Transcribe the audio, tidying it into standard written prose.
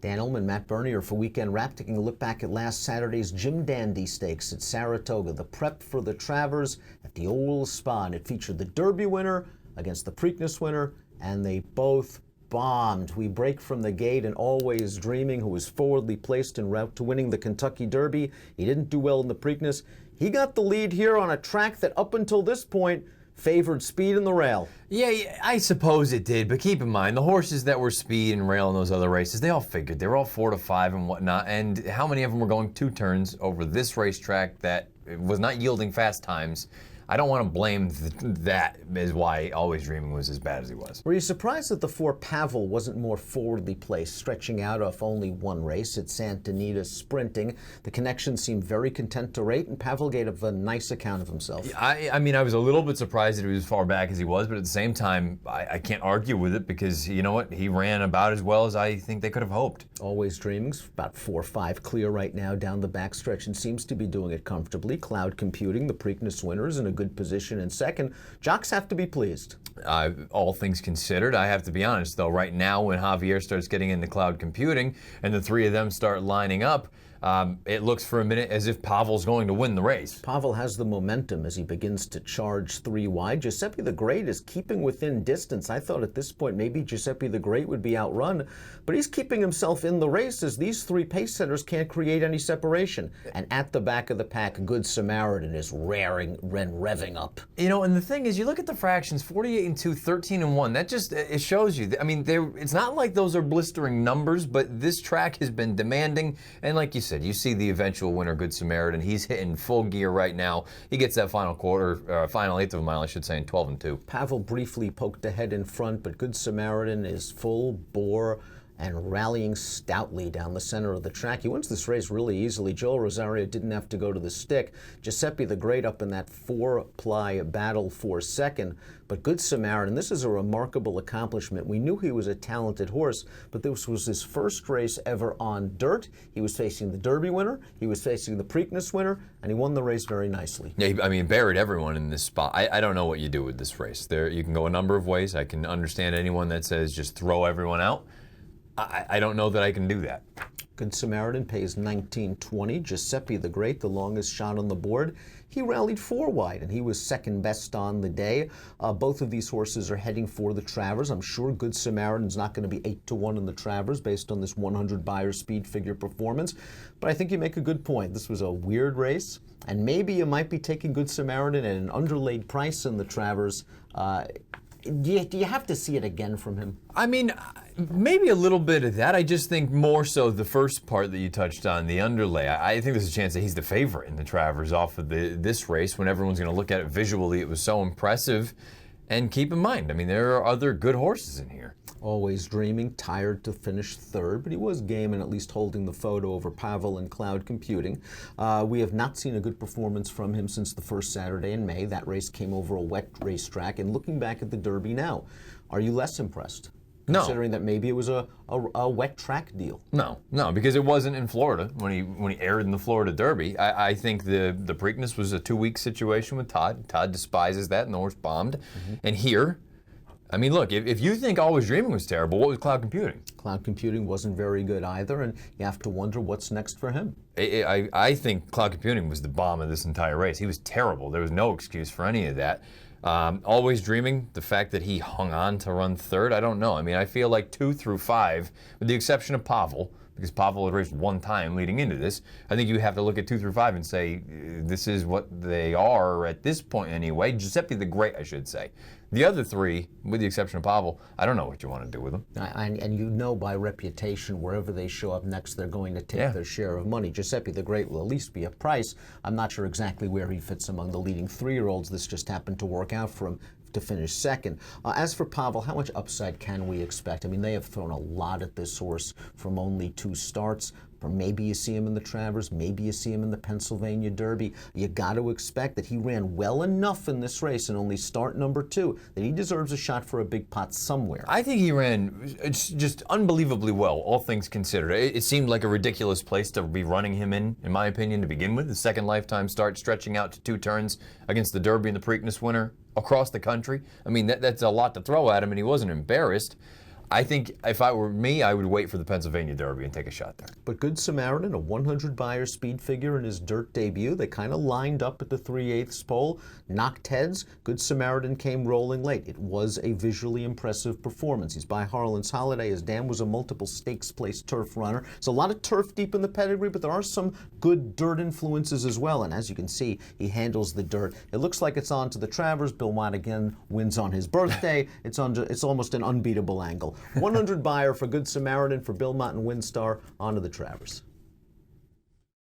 Dan Illman, Matt Bernier for Weekend Wrap, taking a look back at last Saturday's Jim Dandy Stakes at Saratoga, the prep for the Travers at the old spa. And it featured the Derby winner against the Preakness winner, and they both bombed. We break from the gate, and Always Dreaming, who was forwardly placed en route to winning the Kentucky Derby. He didn't do well in the Preakness. He got the lead here on a track that up until this point favored speed and the rail. Yeah, I suppose it did, but keep in mind, the horses that were speed and rail in those other races, they all figured. They were all 4 to 5 and whatnot, and how many of them were going 2 turns over this racetrack that was not yielding fast times? I don't want to blame that as why Always Dreaming was as bad as he was. Were you surprised that the 4 Pavel wasn't more forwardly placed, stretching out off only one race at Santa Anita sprinting? The connection seemed very content to rate, and Pavel gave a nice account of himself. I mean, I was a little bit surprised that he was as far back as he was, but at the same time, I can't argue with it because, you know what, he ran about as well as I think they could have hoped. Always Dreaming's about 4 or 5 clear right now down the backstretch and seems to be doing it comfortably. Cloud Computing, the Preakness winners, in a good position in second. Jocks have to be pleased. All things considered, I have to be honest though, right now when Javier starts getting into Cloud Computing and the 3 of them start lining up, it looks for a minute as if Pavel's going to win the race. Pavel has the momentum as he begins to charge 3 wide. Giuseppe the Great is keeping within distance. I thought at this point maybe Giuseppe the Great would be outrun, but he's keeping himself in the race as these 3 pace setters can't create any separation. And at the back of the pack, Good Samaritan is revving up. You know, and the thing is, you look at the fractions, 48 and 2, 13 and 1. That just, it shows you. I mean, it's not like those are blistering numbers, but this track has been demanding. And like you said, you see the eventual winner, Good Samaritan. He's hitting full gear right now. He gets that final final eighth of a mile, I should say, in 12 and 2. Pavel briefly poked ahead in front, but Good Samaritan is full bore and rallying stoutly down the center of the track. He wins this race really easily. Joel Rosario didn't have to go to the stick. Giuseppe the Great up in that 4-ply battle for second. But Good Samaritan, this is a remarkable accomplishment. We knew he was a talented horse, but this was his first race ever on dirt. He was facing the Derby winner, he was facing the Preakness winner, and he won the race very nicely. Yeah, I mean, buried everyone in this spot. I don't know what you do with this race. You can go a number of ways. I can understand anyone that says just throw everyone out. I don't know that I can do that. Good Samaritan pays $19.20. Giuseppe the Great, the longest shot on the board, he rallied 4 wide, and he was second best on the day. Both of these horses are heading for the Travers. I'm sure Good Samaritan's not going to be 8-1 in the Travers based on this 100 buyer speed figure performance. But I think you make a good point. This was a weird race, and maybe you might be taking Good Samaritan at an underlaid price in the Travers. Do you have to see it again from him? I mean, maybe a little bit of that. I just think more so the first part that you touched on, the underlay. I think there's a chance that he's the favorite in the Travers off of this race. When everyone's going to look at it visually, it was so impressive. And keep in mind, I mean, there are other good horses in here. Always Dreaming, tired to finish third, but he was game and at least holding the photo over Pavel and Cloud Computing. We have not seen a good performance from him since the first Saturday in May. That race came over a wet racetrack. And looking back at the Derby now, are you less impressed? No. Considering that maybe it was a wet track deal. No, because it wasn't in Florida when he aired in the Florida Derby. I think the Preakness was a 2-week situation with Todd. Todd despises that, and the horse bombed. Mm-hmm. And here, I mean, look, if you think Always Dreaming was terrible, what was Cloud Computing? Cloud Computing wasn't very good either, and you have to wonder what's next for him. I think Cloud Computing was the bomb of this entire race. He was terrible. There was no excuse for any of that. Always Dreaming, the fact that he hung on to run third, I don't know. I mean, I feel like 2 through 5, with the exception of Pavel, because Pavel had raced 1 time leading into this, I think you have to look at 2 through 5 and say, this is what they are at this point anyway. Giuseppe the Great, I should say. The other 3, with the exception of Pavel, I don't know what you want to do with them. And you know by reputation, wherever they show up next, they're going to take their share of money. Giuseppe the Great will at least be a price. I'm not sure exactly where he fits among the leading 3-year-olds. This just happened to work out for him to finish second. As for Pavel, how much upside can we expect? I mean, they have thrown a lot at this horse from only 2 starts. Or maybe you see him in the Travers, maybe you see him in the Pennsylvania Derby. You got to expect that he ran well enough in this race and only start number 2 that he deserves a shot for a big pot somewhere. I think he ran just unbelievably well, all things considered. It seemed like a ridiculous place to be running him in my opinion, to begin with. The second lifetime start, stretching out to 2 turns against the Derby and the Preakness winner across the country. I mean, that's a lot to throw at him, and he wasn't embarrassed. I think if I were me, I would wait for the Pennsylvania Derby and take a shot there. But Good Samaritan, a 100 Beyer speed figure in his dirt debut, they kind of lined up at the 3/8 pole, knocked heads. Good Samaritan came rolling late. It was a visually impressive performance. He's by Harlan's Holiday. His dam was a multiple stakes place turf runner. So a lot of turf deep in the pedigree, but there are some good dirt influences as well. And as you can see, he handles the dirt. It looks like it's on to the Travers. Bill Mott again wins on his birthday. It's almost an unbeatable angle. 100 Beyer for Good Samaritan for Bill Mott and Windstar, on to the Travers.